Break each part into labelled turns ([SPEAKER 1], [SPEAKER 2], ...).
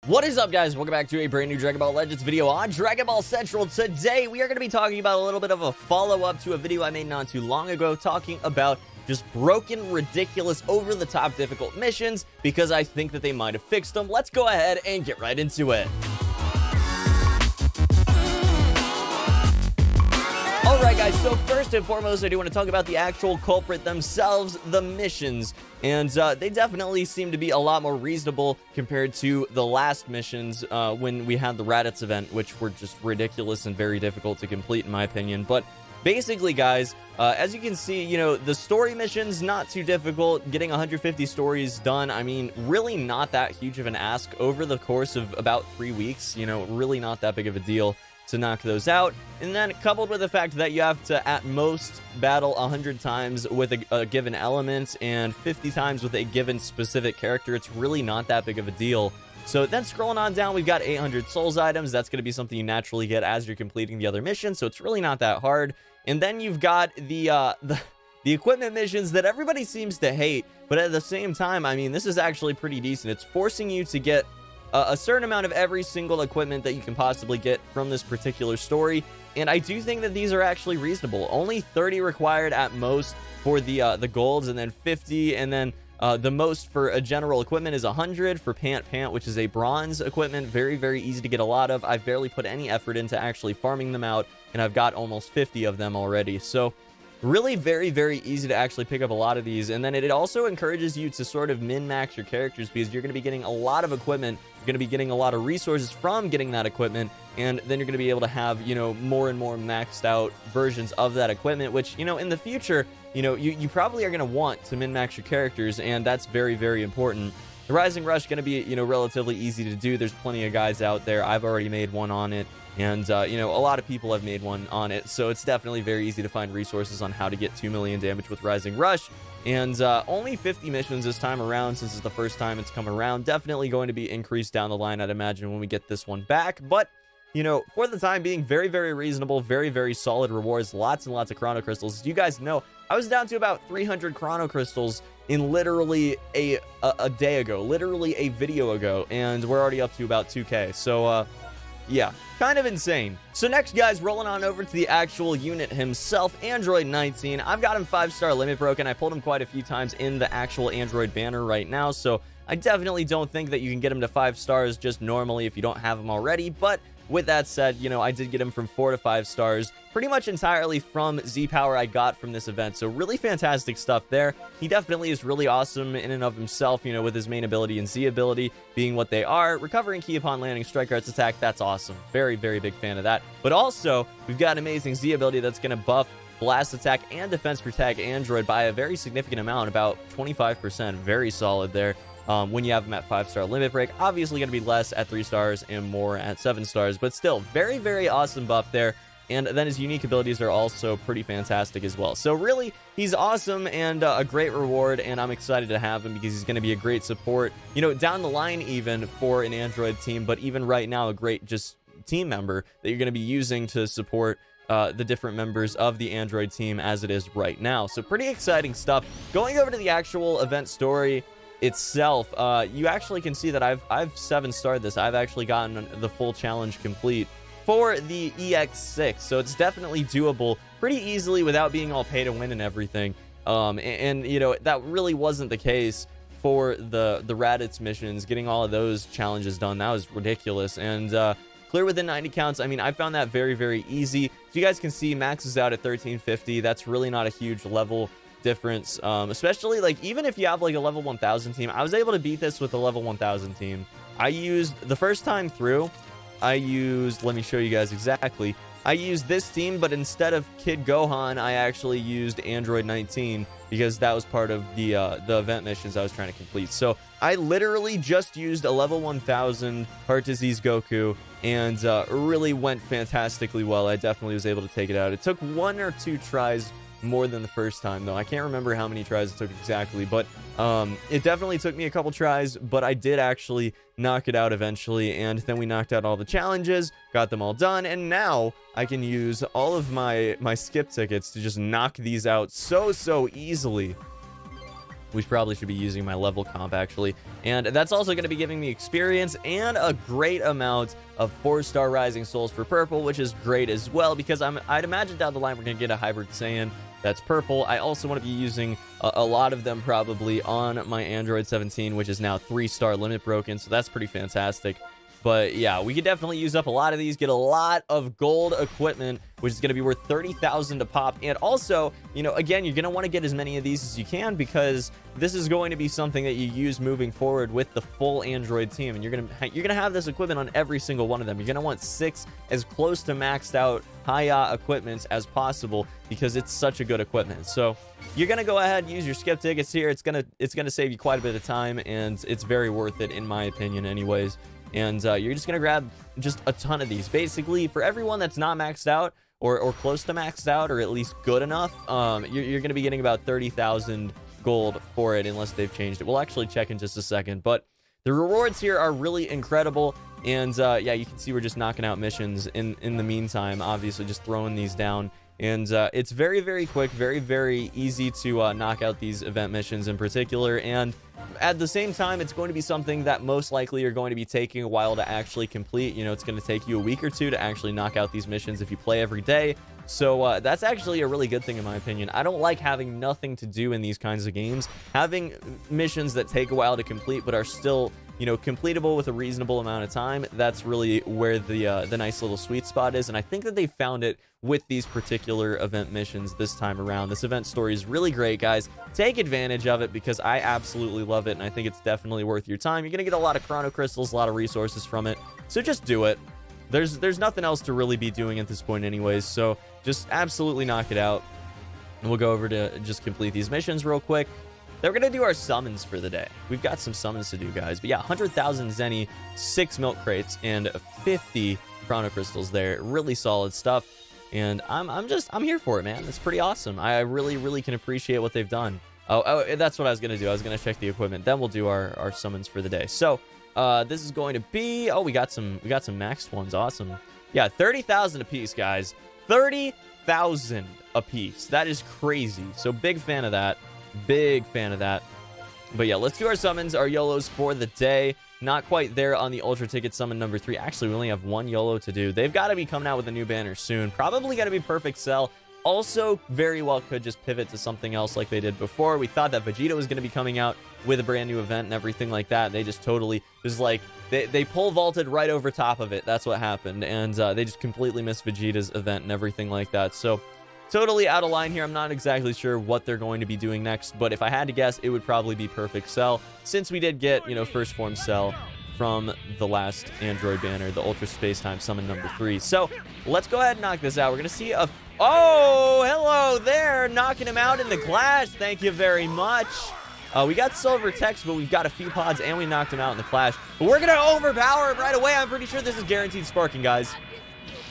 [SPEAKER 1] What is up, guys? Welcome back to a brand new Dragon Ball Legends video on Dragon Ball Central. Today, we are going to be talking about a little bit of a follow-up to a video I made not too long ago, talking about just broken, ridiculous, over-the-top difficult missions, because I think that they might have fixed them. Let's go ahead and get right into it. Alright guys, so first and foremost, I do want to talk about the actual culprit themselves, the missions. And they definitely seem to be a lot more reasonable compared to the last missions when we had the Raditz event, which were just ridiculous and very difficult to complete in my opinion. But basically, guys, as you can see, you know, the story missions, not too difficult. Getting 150 stories done, I mean, really not that huge of an ask over the course of about 3 weeks. You know, really not that big of a deal to knock those out. And then coupled with the fact that you have to at most battle 100 times with a given element and 50 times with a given specific character, it's really not that big of a deal. So then scrolling on down, we've got 800 souls items. That's going to be something you naturally get as you're completing the other missions, so it's really not that hard. And then you've got the equipment missions that everybody seems to hate, but at the same time, I mean, this is actually pretty decent. It's forcing you to get a certain amount of every single equipment that you can possibly get from this particular story, and I do think that these are actually reasonable. Only 30 required at most for the golds, and then 50, and then the most for a general equipment is 100 for Pant, which is a bronze equipment. Very, very easy to get a lot of. I've barely put any effort into actually farming them out, and I've got almost 50 of them already. So really very, very easy to actually pick up a lot of these. And then it also encourages you to sort of min-max your characters, because you're going to be getting a lot of equipment. You're going to be getting a lot of resources from getting that equipment, and then you're going to be able to have, you know, more and more maxed out versions of that equipment, which, you know, in the future, you know, you probably are going to want to min-max your characters, and that's very, very important. The Rising Rush is going to be, you know, relatively easy to do. There's plenty of guys out there. I've already made one on it. And, you know, a lot of people have made one on it, so it's definitely very easy to find resources on how to get 2 million damage with Rising Rush. And only 50 missions this time around, since it's the first time it's come around. Definitely going to be increased down the line, I'd imagine, when we get this one back. But, you know, for the time being, very, very reasonable, very, very solid rewards. Lots and lots of Chrono Crystals. As you guys know, I was down to about 300 Chrono Crystals in literally a day ago, literally a video ago, and we're already up to about 2K. So, yeah, kind of insane. So next, guys, rolling on over to the actual unit himself, Android 19. I've got him 5-star limit broken. I pulled him quite a few times in the actual Android banner right now, so I definitely don't think that you can get him to 5 stars just normally if you don't have him already. But with that said, you know, I did get him from 4 to 5 stars, pretty much entirely from Z-Power I got from this event. So really fantastic stuff there. He definitely is really awesome in and of himself, you know, with his main ability and Z ability being what they are. Recovering ki upon landing Strike Arts attack, that's awesome. Very, very big fan of that. But also, we've got an amazing Z ability that's going to buff Blast Attack and Defense Protect Android by a very significant amount, about 25%. Very solid there. When you have them at 5-star limit break. Obviously going to be less at 3 stars and more at 7 stars, but still very, very awesome buff there. And then his unique abilities are also pretty fantastic as well. So really, he's awesome and a great reward, and I'm excited to have him because he's going to be a great support, you know, down the line even for an Android team, but even right now, a great just team member that you're going to be using to support the different members of the Android team as it is right now. So pretty exciting stuff. Going over to the actual event story itself, you actually can see that I've 7-starred this. I've actually gotten the full challenge complete for the EX6, so it's definitely doable pretty easily without being all pay to win and everything. And you know, that really wasn't the case for the Raditz missions. Getting all of those challenges done, that was ridiculous. And clear within 90 counts, I mean, I found that very, very easy. So you guys can see Max is out at 1350. That's really not a huge level difference, especially like even if you have like a level 1000 team. I was able to beat this with a level 1000 team. I used the first time through, let me show you guys exactly. I used this team, but instead of Kid Gohan, I actually used Android 19 because that was part of the event missions I was trying to complete. So I literally just used a level 1000 Heart Disease Goku, and really went fantastically well. I definitely was able to take it out. It took 1 or 2 tries more than the first time, though. I can't remember how many tries it took exactly, but it definitely took me a couple tries, but I did actually knock it out eventually. And then we knocked out all the challenges, got them all done, and now I can use all of my skip tickets to just knock these out so easily. We probably should be using my level comp, actually. And that's also going to be giving me experience and a great amount of 4-star Rising Souls for purple, which is great as well, because I'd imagine down the line we're going to get a Hybrid Saiyan that's purple. I also want to be using a lot of them probably on my Android 17, which is now 3-star limit broken, so that's pretty fantastic. But yeah, we could definitely use up a lot of these, get a lot of gold equipment, which is going to be worth 30,000 to pop. And also, you know, again, you're going to want to get as many of these as you can, because this is going to be something that you use moving forward with the full Android team. And you're going to have this equipment on every single one of them. You're going to want 6 as close to maxed out high equipments as possible, because it's such a good equipment. So you're going to go ahead and use your skip tickets here. It's going to save you quite a bit of time, and it's very worth it in my opinion anyways. And you're just going to grab just a ton of these. Basically, for everyone that's not maxed out or close to maxed out, or at least good enough, you're going to be getting about 30,000 gold for it, unless they've changed it. We'll actually check in just a second. But the rewards here are really incredible. And yeah, you can see we're just knocking out missions in the meantime, obviously just throwing these down. And it's very, very quick, very, very easy to knock out these event missions in particular. And at the same time, it's going to be something that most likely you're going to be taking a while to actually complete. You know, it's going to take you a week or two to actually knock out these missions if you play every day. So that's actually a really good thing in my opinion. I don't like having nothing to do in these kinds of games. Having missions that take a while to complete but are still, you know, completable with a reasonable amount of time, that's really where the nice little sweet spot is. And I think that they found it with these particular event missions this time around. This event story is really great, guys. Take advantage of it, because I absolutely love it, and I think it's definitely worth your time. You're gonna get a lot of chrono crystals, a lot of resources from it, so just do it. There's nothing else to really be doing at this point anyways, so just absolutely knock it out. And we'll go over to just complete these missions real quick. Then we're going to do our summons for the day. We've got some summons to do, guys. But yeah, 100,000 Zenny, 6 milk crates, and 50 chrono crystals there. Really solid stuff. And I'm here for it, man. It's pretty awesome. I really, really can appreciate what they've done. Oh, that's what I was going to do. I was going to check the equipment. Then we'll do our summons for the day. So, this is going to be... Oh, we got some maxed ones. Awesome. Yeah, 30,000 apiece, guys. 30,000 apiece. That is crazy. So, big fan of that. Big fan of that. But yeah, let's do our summons, our YOLOs for the day. Not quite there on the Ultra Ticket summon number 3. Actually, we only have 1 YOLO to do. They've got to be coming out with a new banner soon. Probably got to be Perfect Cell. Also, very well could just pivot to something else like they did before. We thought that Vegeta was going to be coming out with a brand new event and everything like that. They just totally was like, they pole vaulted right over top of it. That's what happened. And they just completely missed Vegeta's event and everything like that. So, totally out of line here. I'm not exactly sure what they're going to be doing next, but if I had to guess, it would probably be Perfect Cell, since we did get, you know, First Form Cell from the last Android banner, the Ultra Space Time summon number 3. So let's go ahead and knock this out. We're going to see a... Oh, hello there. Knocking him out in the Clash. Thank you very much. We got Silver Text, but we've got a few pods, and we knocked him out in the Clash. But we're going to overpower him right away. I'm pretty sure this is guaranteed sparking, guys.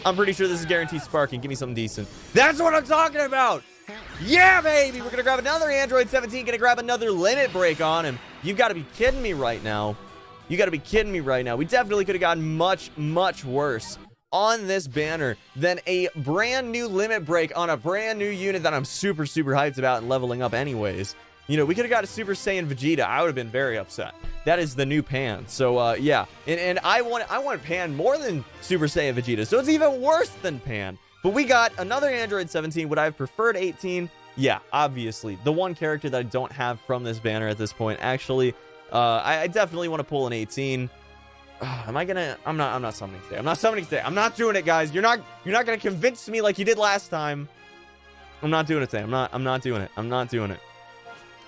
[SPEAKER 1] I'm pretty sure this is guaranteed sparking. Give me something decent. That's what I'm talking about. Yeah, baby. We're going to grab another Android 17. Going to grab another limit break on him. You've got to be kidding me right now. You got to be kidding me right now. We definitely could have gotten much, much worse on this banner than a brand new limit break on a brand new unit that I'm super, super hyped about and leveling up anyways. You know, we could have got a Super Saiyan Vegeta. I would have been very upset. That is the new Pan. So, yeah. And I want Pan more than Super Saiyan Vegeta. So, it's even worse than Pan. But we got another Android 17. Would I have preferred 18? Yeah, obviously. The one character that I don't have from this banner at this point. Actually, I definitely want to pull an 18. Am I gonna... I'm not summoning today. I'm not summoning today. I'm not doing it, guys. You're not gonna convince me like you did last time. I'm not doing it today. I'm not doing it. I'm not doing it.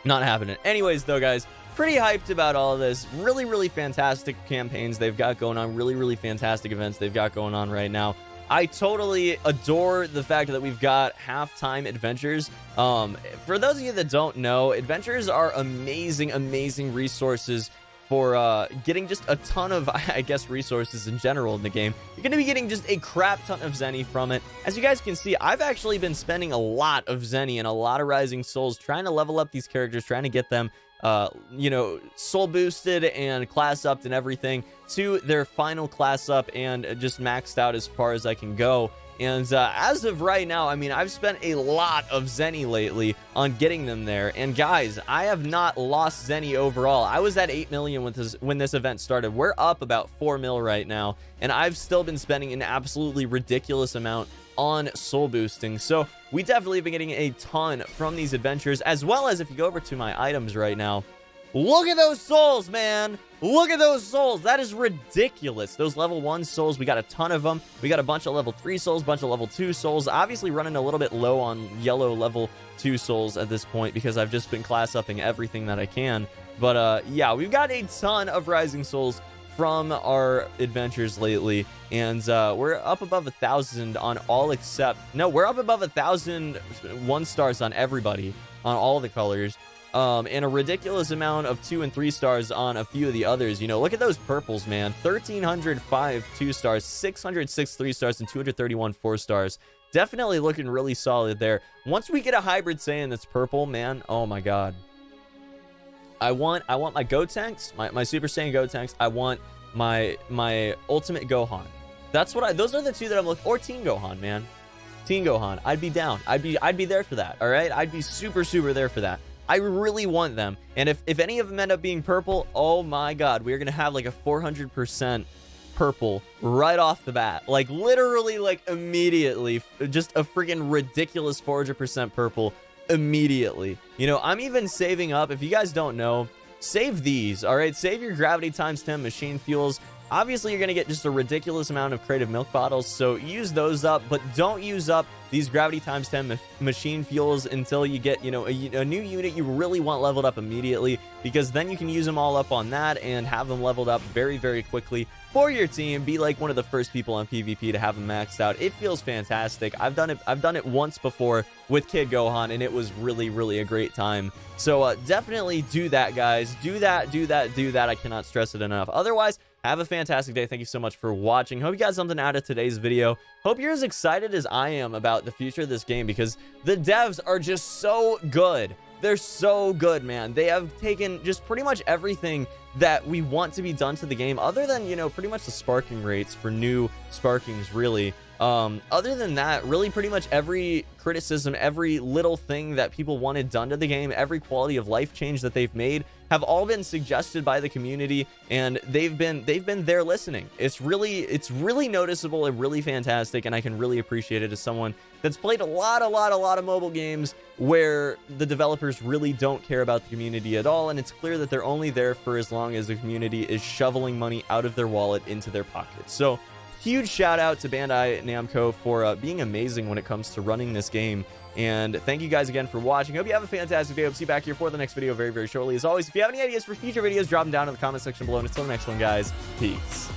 [SPEAKER 1] Not happening. Anyways, though, guys, pretty hyped about all of this. Really, really fantastic campaigns they've got going on. Really, really fantastic events they've got going on right now. I totally adore the fact that we've got halftime adventures. For those of you that don't know, adventures are amazing, amazing resources for getting just a ton of, I guess, resources in general in the game. You're going to be getting just a crap ton of Zenny from it. As you guys can see, I've actually been spending a lot of Zenny and a lot of Rising Souls trying to level up these characters, trying to get them, you know, soul boosted and class upped and everything to their final class up and just maxed out as far as I can go. And as of right now, I mean, I've spent a lot of Zenny lately on getting them there. And guys, I have not lost Zenny overall. I was at 8 million when this event started. We're up about 4 mil right now, and I've still been spending an absolutely ridiculous amount on soul boosting. So we definitely have been getting a ton from these adventures, as well as if you go over to my items right now, look at those souls, man. Look at those souls. That is ridiculous. Those level 1 souls, we got a ton of them. We got a bunch of level 3 souls, bunch of level 2 souls. Obviously running a little bit low on yellow level 2 souls at this point because I've just been class upping everything that I can. But yeah, we've got a ton of rising souls from our adventures lately, and we're up above 1,000 on all except, no, we're up above 1,000 1-stars on everybody, on all the colors. And a ridiculous amount of 2 and 3 stars on a few of the others. You know, look at those purples, man. 1,305 2-stars, 606 3-stars, and 231 4-stars. Definitely looking really solid there. Once we get a hybrid Saiyan that's purple, man, oh my god. I want my Gotenks, my Super Saiyan Gotenks. I want my Ultimate Gohan. That's what those are the two that I'm looking, or Teen Gohan, man. Teen Gohan. I'd be down. I'd be there for that. All right? I'd be super there for that. I really want them. And if any of them end up being purple, oh my god, we're gonna have like a 400% purple right off the bat. Like literally, like immediately, just a freaking ridiculous 400% purple immediately. You know, I'm even saving up. If you guys don't know, save these. All right, save your gravity times 10 machine fuels. Obviously, you're going to get just a ridiculous amount of creative milk bottles, so use those up, but don't use up these gravity times 10 machine fuels until you get, you know, a new unit you really want leveled up immediately, because then you can use them all up on that and have them leveled up very quickly for your team. Be like one of the first people on PvP to have them maxed out. It feels fantastic. I've done it once before with Kid Gohan, and it was really a great time. So definitely do that, guys. Do that. I cannot stress it enough. Otherwise, have a fantastic day. Thank you so much for watching. Hope you got something out of today's video. Hope you're as excited as I am about the future of this game, because the devs are just so good. They're so good, man. They have taken just pretty much everything that we want to be done to the game, other than, you know, pretty much the sparking rates for new sparkings, really. Other than that, really pretty much every criticism, every little thing that people wanted done to the game, every quality of life change that they've made have all been suggested by the community, and they've been there listening. It's really noticeable and really fantastic, and I can really appreciate it as someone that's played a lot of mobile games where the developers really don't care about the community at all, and it's clear that they're only there for as long as the community is shoveling money out of their wallet into their pockets. So huge shout out to Bandai Namco for being amazing when it comes to running this game. And thank you guys again for watching. Hope you have a fantastic day. Hope to see you back here for the next video very shortly. As always, if you have any ideas for future videos, drop them down in the comment section below. And until the next one, guys, peace.